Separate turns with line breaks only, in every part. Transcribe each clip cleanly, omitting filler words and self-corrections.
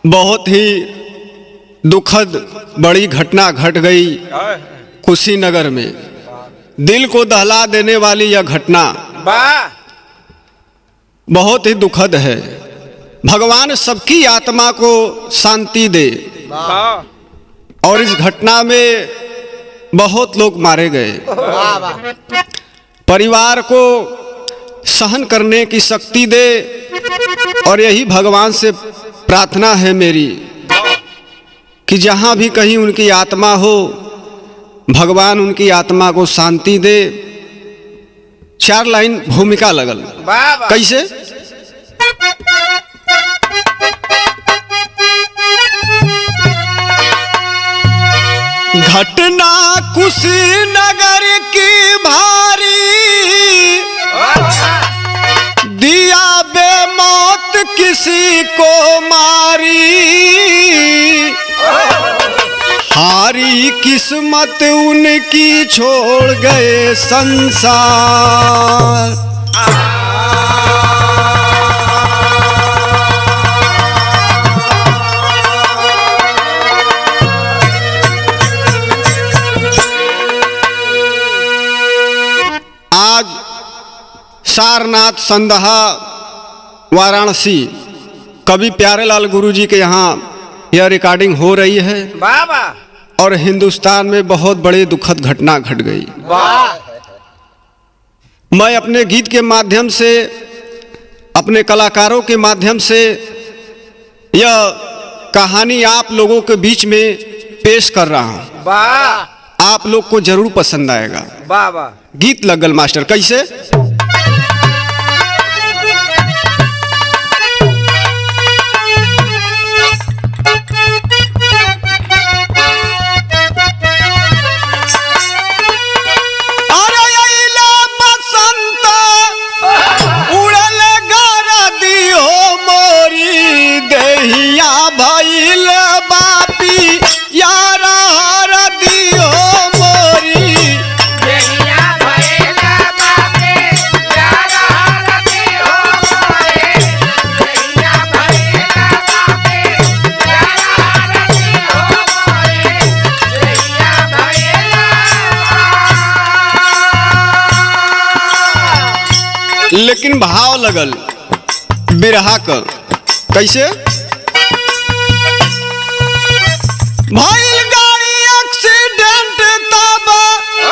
बहुत ही दुखद बड़ी घटना घट गई कुशीनगर में। दिल को दहला देने वाली यह घटना बहुत ही दुखद है। भगवान सबकी आत्मा को शांति दे। और इस घटना में बहुत लोग मारे गए। परिवार को सहन करने की शक्ति दे। और यही भगवान से प्रार्थना है मेरी कि जहाँ भी कहीं उनकी आत्मा हो, भगवान उनकी आत्मा को शांति दे। 4 लाइन भूमिका लगल। कैसे? घटना कुशीनगर की भारी, दिया बेमौत किसी को मारी। हारी किस्मत उनकी छोड़ गए संसार। आज सारनाथ संदहा वाराणसी कवि प्यारेलाल गुरुजी के यहाँ यह रिकॉर्डिंग हो रही है। और हिंदुस्तान में बहुत बड़ी दुखद घटना घट गई। मैं अपने गीत के माध्यम से, अपने कलाकारों के माध्यम से यह कहानी आप लोगों के बीच में पेश कर रहा हूँ। आप लोग को जरूर पसंद आएगा। गीत लगल मास्टर। कैसे? भइल बापी यारा दियो मोरी, देहिया भइल बापी यारा दियो मोरी, देहिया भइल बापी यारा दियो मोरी, देहिया भइल। लेकिन भाव लगल बिरहा का। कैसे? भइल गाड़ी एक्सीडेंट तब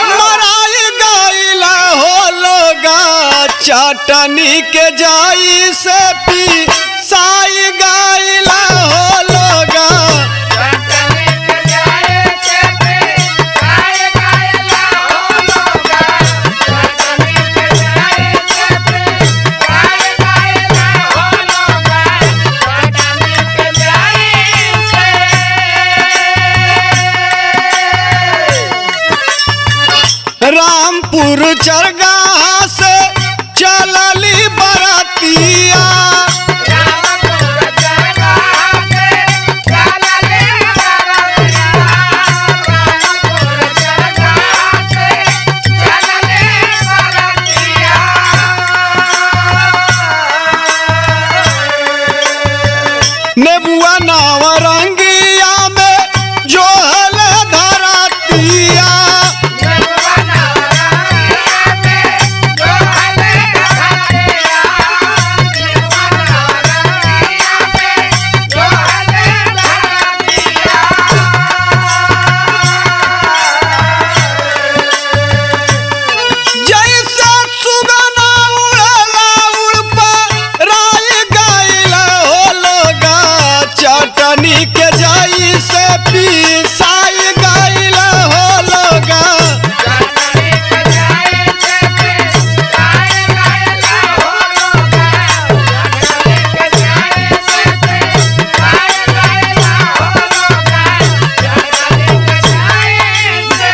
मराई गइला हो लोगा, चटनी के जाई से पी साई गइला हो लोगा, चटनी के जाई से पी साई गइला हो लोगा, चटनी के जाई से पी साई गइला हो लोगा, चटनी के जाई से। रामपुर चरगाह से चलली बरातिया, रामपुर चरगाह से चलली बरातिया, रामपुर चरगाह से चलली बरातिया। नेबुआ नावरंगिया में जो हल धरातिया, चटनी के जाई से पी साई गइला हो लोगा, चटनी के जाई से पी साई गइला हो लोगा, चटनी के जाई से पी साई गइला हो लोगा, चटनी के जाई से।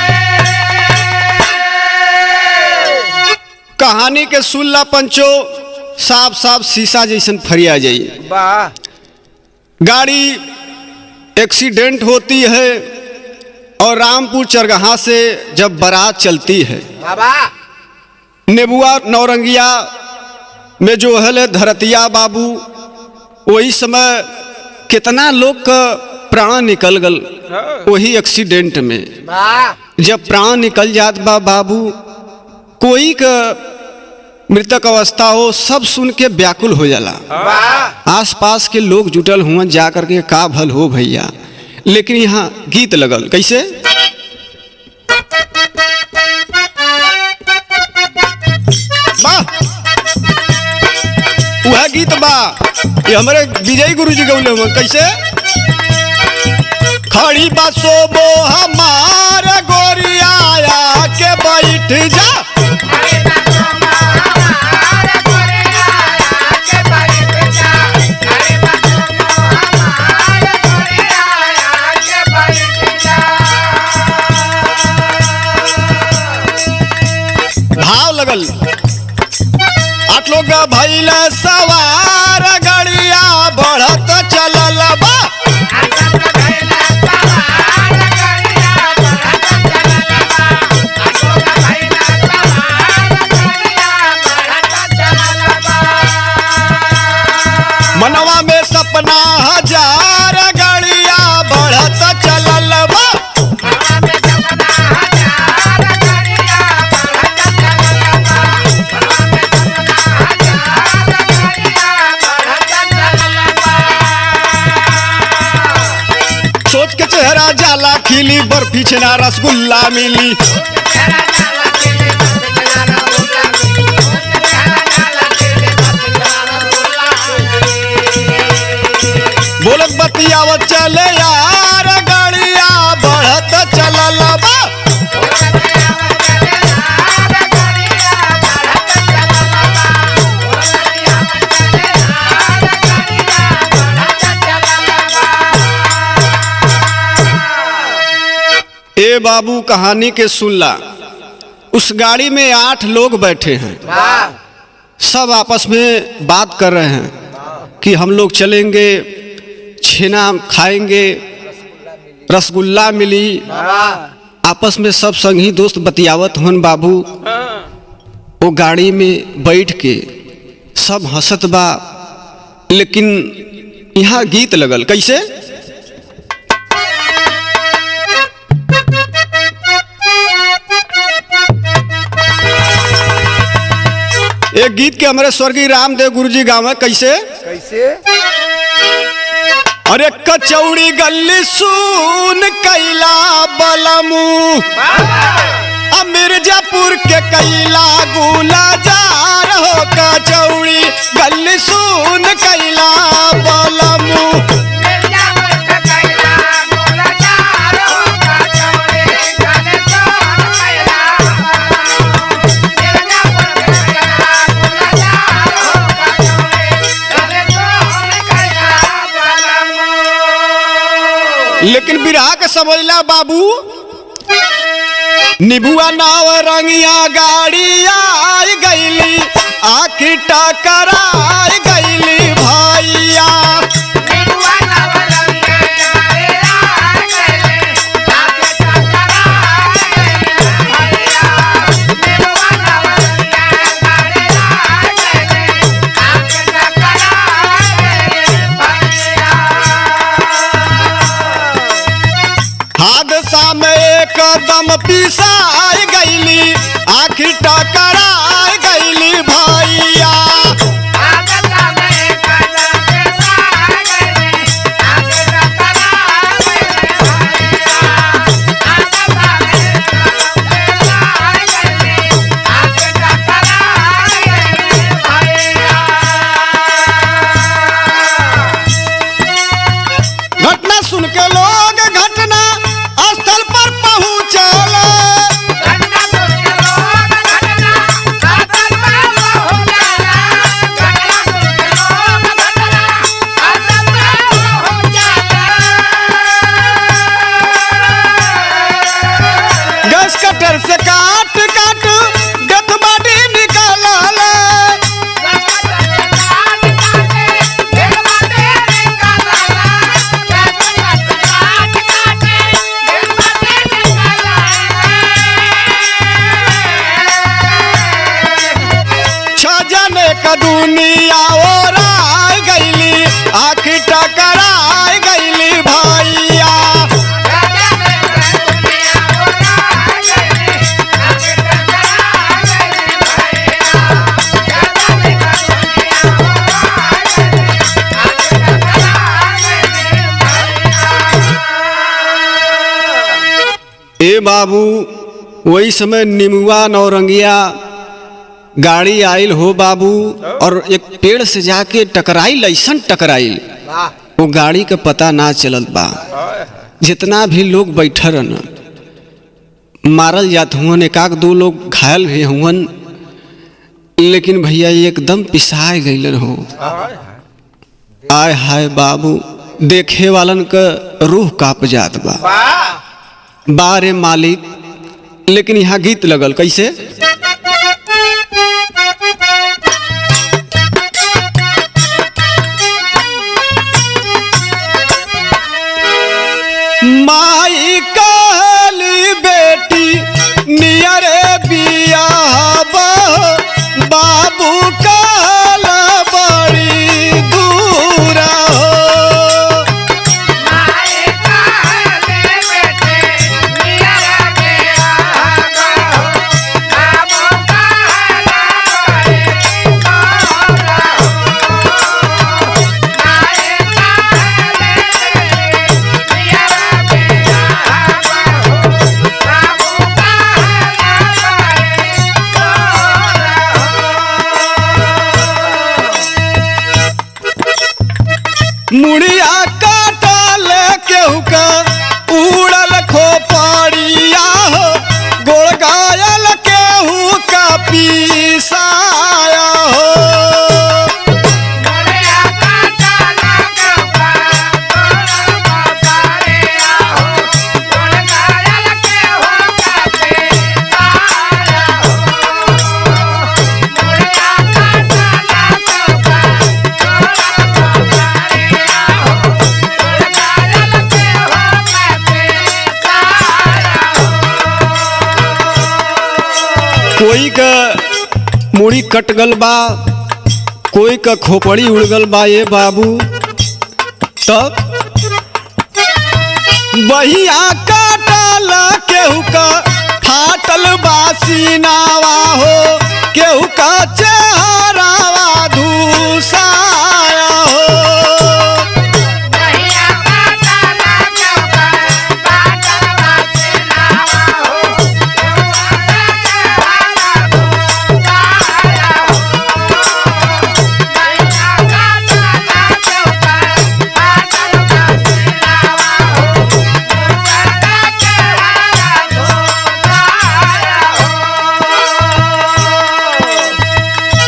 कहानी के सुल्ला पंचो साफ साफ शीशा जैसन फरिया जाइए। गाड़ी एक्सीडेंट होती है और रामपुर चरगाह से जब बारात चलती है, नेबुआ नौरंगिया में जो है धरतिया बाबू, वही समय कितना लोग का प्राण निकल गल वही एक्सीडेंट में। जब प्राण निकल जात बा बाबू, कोई का मृतक अवस्था हो, सब सुन के व्याकुल हो जाला। आसपास के लोग जुटल हुआ जा करके का भल हो भैया। लेकिन यहाँ गीत लगल कैसे, वह गीत बा ये हमारे विजय गुरु जी गौले हुआ कैसे, खड़ी बसो बो हमारे गोरिया के बैठ जा, भाव लगल। आठ लोग भइल सवार गड़िया बढ़त चलल बा, मनवा में सपना हजार गड़िया बढ़त चलल बा, सोच के चेहरा जाला खिली, बर्फी छेना रसगुल्ला मिली, बोलत बतियावत चले यार गड़िया बढ़त चलल बा, ए बाबू कहानी के सुनला। उस गाड़ी में 8 लोग बैठे हैं, सब आपस में बात कर रहे हैं कि हम लोग चलेंगे, छेना खाएंगे, रसगुल्ला मिली। आपस में सब संगी दोस्त बतियावत हन बाबू। वो गाड़ी में बैठ के सब हंसत बा। लेकिन यहाँ गीत लगल कैसे, एक गीत के हमारे स्वर्गीय रामदेव गुरु जी गावे कैसे, अरे कचौड़ी गल्ली सुन कैला बलमू, मिर्जापुर के कैला गुलाजार हो, कचौड़ी गल्ली सुन कैला बलमू, लेकिन बिरहा के समझला बाबू, निबुआ नाव रंगिया गाड़ी आई गईली, आखिर टकराई गईली भैया, हादसा में एकदम पिसाई गईली, आखिर टकराई गईली भैया, घटना सुन के लोग घटना स्थल पर पहुंचल, गैस कटर से काट काट डेथ बॉडी निकालल, दुनिया और आई गईली, आखिर टकरा ए बाबू वही समय निमुआ नौरंगिया गाड़ी आइल हो बाबू, और एक पेड़ से जाके टकराइल, ऐसन टकराइल वो गाड़ी का पता ना चलत बा। जितना भी लोग बैठल मारल जात हुआ, एक आध दो लोग घायल भी हुआ, लेकिन भैया एकदम पिसाए गईलन हो। आय हाय बाबू, देखे वालन का रूह कांप जात बा। बारे मालिक, लेकिन यहाँ गीत लगल कैसे? माई काली बेटी नियरे बियाबा, बाबू काला बड़ी दूरा हो। माई काली बेटी नियरे बियाबा, बाबू काला बड़ी दूरा हो। माई काली मुड़िया काटल केहू का उड़ल खोपड़िया हो, गोड़ गायल केहू का पीसाया हो। मुड़िया काटल केहू का उड़ल खोपड़िया हो, गोड़ गायल केहू का पीसाया हो। मुड़िया काटल केहू का कोई का मुड़ी कट गल बा, कोई का खोपड़ी उड़ गल बा। ये बाबू तब बहिया काटल केहू का फाटल बासीनावा हो, केहू का चेहरावा धूसाया हो।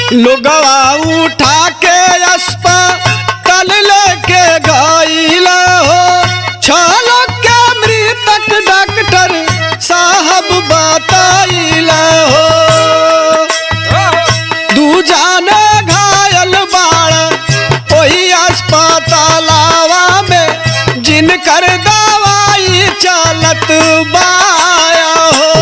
लोगवा उठा के अस्पताल लेके गईल हो, छलक के मृतक डॉक्टर साहब बताइल हो। दू जाने घायल बाड़ वही अस्पतालवा में, जिनकर दवाई चलत बाया हो।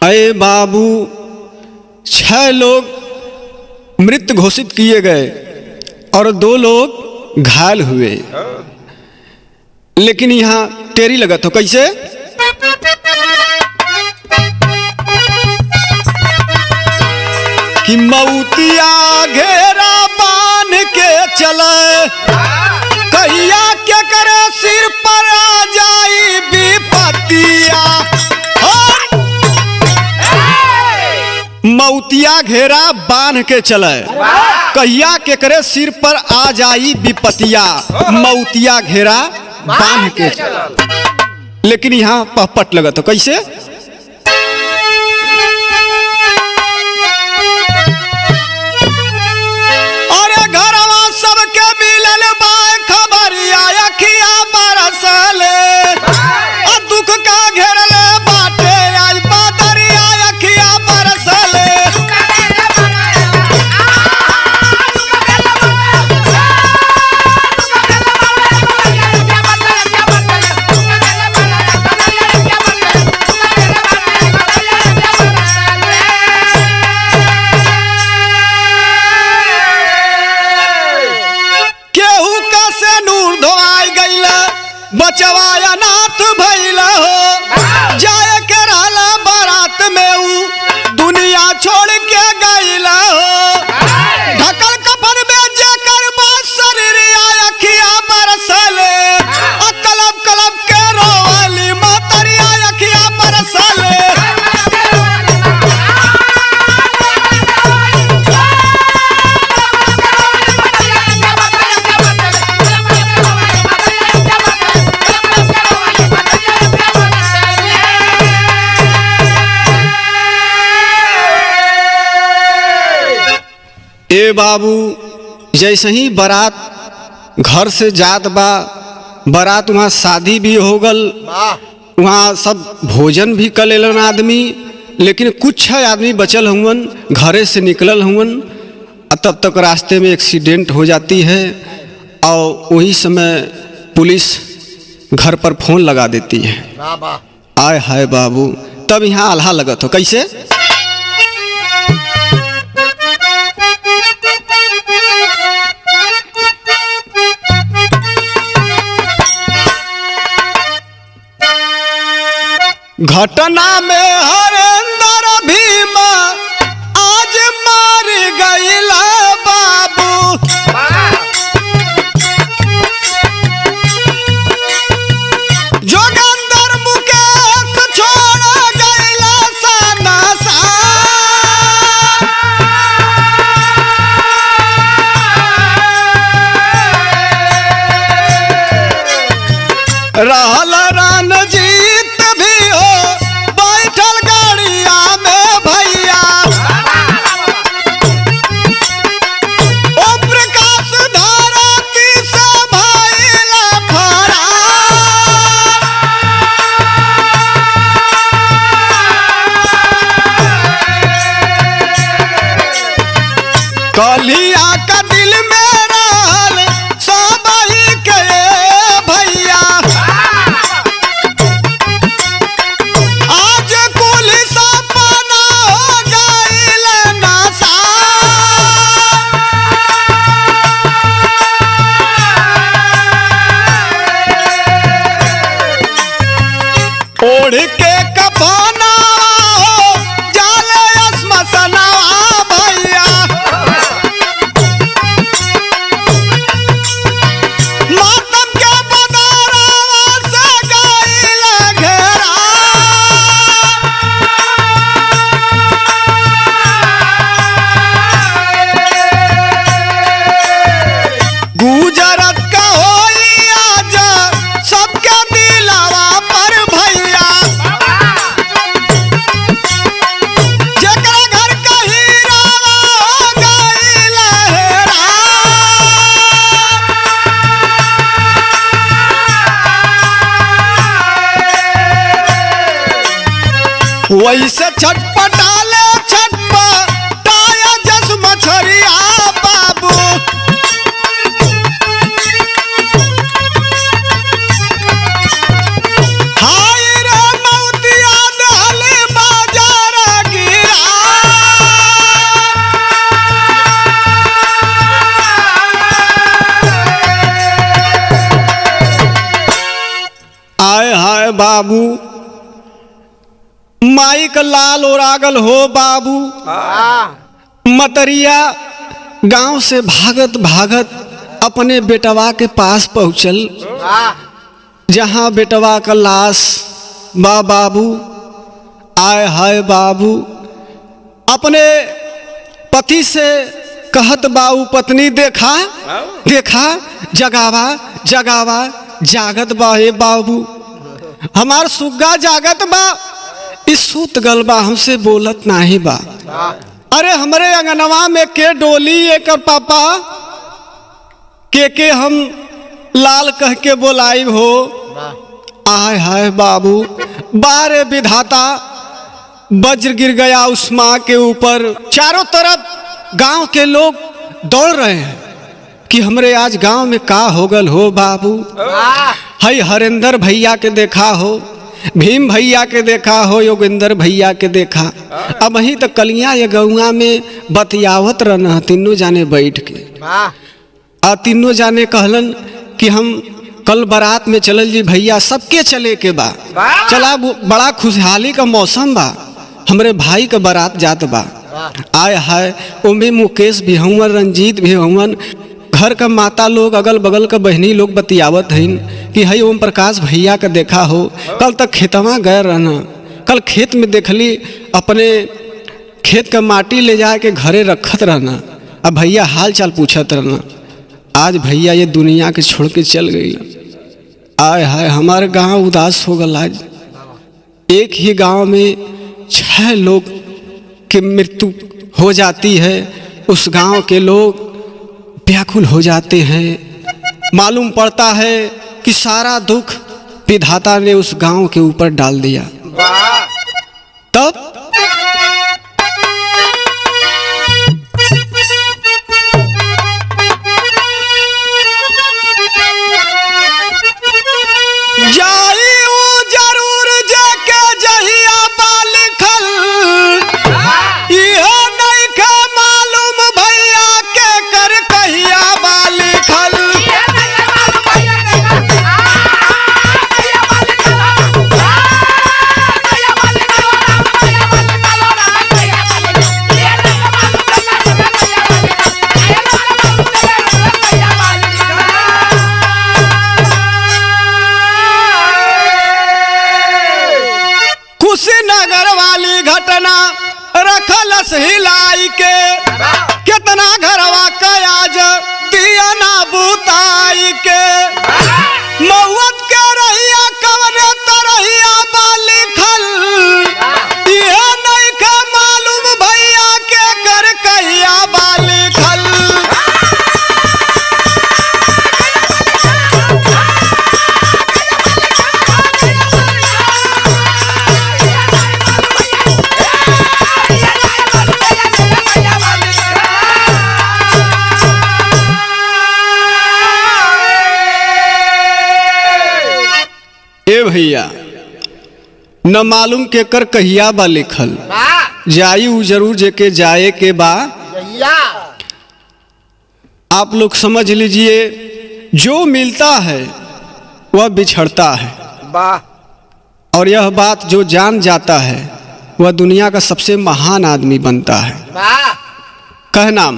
अरे बाबू, 6 लोग मृत घोषित किए गए और 2 लोग घायल हुए, लेकिन यहाँ टेरी लगा तो कैसे? कि मौतिया घेरा बांध के चले, कहिया के करे सिर पर आ जाई विपत्तिया। मौतिया घेरा बांध के चले, कहिया के करे सिर पर आ जाई विपत्तिया। मौतिया घेरा बांध के चले, लेकिन यहाँ पहपट लगा तो कैसे? अरे घरवा सबके मिलल बा खबरिया, अखिया बरसले, दुख का घेरले बाटे आज बादरिया, अखिया बरसले। बचवा अनाथ भइला हो जाए के रहला बारात में ऊ दुनिया छोड़ के गइला हो ढकल कफन में जेकर बस शरीर अखिया बरसले कलब कलब के रोवाली मतरिया अखिया बरसले ए बाबू जैसे ही बारात घर से जात बा बारात वहाँ शादी भी हो गल वहाँ सब भोजन भी कर लेलन आदमी लेकिन कुछ आदमी बचल हुवन घरे से निकलल हुवन तब तक रास्ते में एक्सीडेंट हो जाती है और वही समय पुलिस घर पर फोन लगा देती है। आय हाय बाबू तब यहाँ आल्हा लगत हो कैसे घटना में हरेंद्र भीमा आज मार गइला बाबू जोगेंद्र मुकेश छोड़ गइला सनासा रहल रणजीत भी हो बैठल गाड़िया में भैया ओम प्रकाश धारती से भइला फरार कलिया का दिल में रहल सबही के भैया आज पुलिस अपना हो गइल नशा ओढ़ के कफना हो जाले श्मशानवा भैया मातम के बदारवा से गइल घेरा गुजरत का होई आज सबके दिलावा पर भैया जेकरा घर का हीरा हो गइल हेरा वैसे छटपटाले छटपटाया जस मछरिया बाबू हाय रे मौतिया दहली बाजार गिरा आय हाय बाबू माई का लाल ओरागल हो बाबू मतरिया गांव से भागत भागत अपने बेटवा के पास पहुंचल जहां बेटवा का लाश बाबू आय हाय बाबू अपने पति से कहत बाऊ पत्नी देखा देखा जगावा जगावा जागत बा हे बाबू हमार सुग्गा जागत बा इस सूत गल बा हमसे बोलत नाही बा अरे हमरे अंगनवा में के डोली एक पापा के हम लाल कह के बोलाई हो आय हाय बाबू बारे विधाता वज्र गिर गया उस माँ के ऊपर चारों तरफ गांव के लोग दौड़ रहे हैं कि हमरे आज गांव में का हो गल हो बाबू हई हरेंद्र भैया के देखा हो भीम भैया के देखा हो योगेंद्र भैया के देखा अब वहीं तक कलियां ये गौआ में बतियावत रहना तीनों जाने बैठ के आ तीनों जाने कहलन कि हम कल बारात में चलल जी भैया, सबके चले के बा। चला बड़ा खुशहाली का मौसम बा, हमरे भाई का बारात जात बा। आय हाय, ओमे मुकेश भी हवन, रंजीत भी हवन, घर का माता लोग, अगल बगल का बहनी लोग बतियावत हइन कि हई ओम प्रकाश भैया का देखा हो, कल तक खेतवा गए रहना, कल खेत में देखली अपने खेत का माटी ले जा के घरे रखत रहना, अब भैया हाल चाल पूछत रहना। आज भैया ये दुनिया के छोड़ के चल गई। आय हाय, हमारे गांव उदास हो गल। आज एक ही गांव में 6 लोग की मृत्यु हो जाती है, उस गांव के लोग व्याकुल हो जाते हैं। मालूम पड़ता है कि सारा दुख विधाता ने उस गांव के ऊपर डाल दिया। तब कुशीनगर वाली घटना रखलस हिलाई के, कितना घरवा कयाज दिया ना बुताई के। मौत के रहिया कवने तरहिया बाली खल, ये नहीं के मालूम भैया के कर कहिया बाली खल। ए भैया, न मालूम के कर कहिया बा लिखल, जाई उ जरूर जेके जाए के बा। आप लोग समझ लीजिए, जो मिलता है वह बिछड़ता है, और यह बात जो जान जाता है वह दुनिया का सबसे महान आदमी बनता है। कहना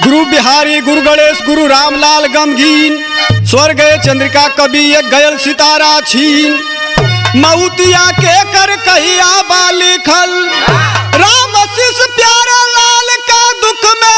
गुरु बिहारी, गुरु गणेश, गुरु रामलाल गमगीन, स्वर्ग चंद्रिका कवि एक गयल सितारा छीन। मऊतिया के कर कहिया बाली खल, राम शिष प्यारा लाल का दुख में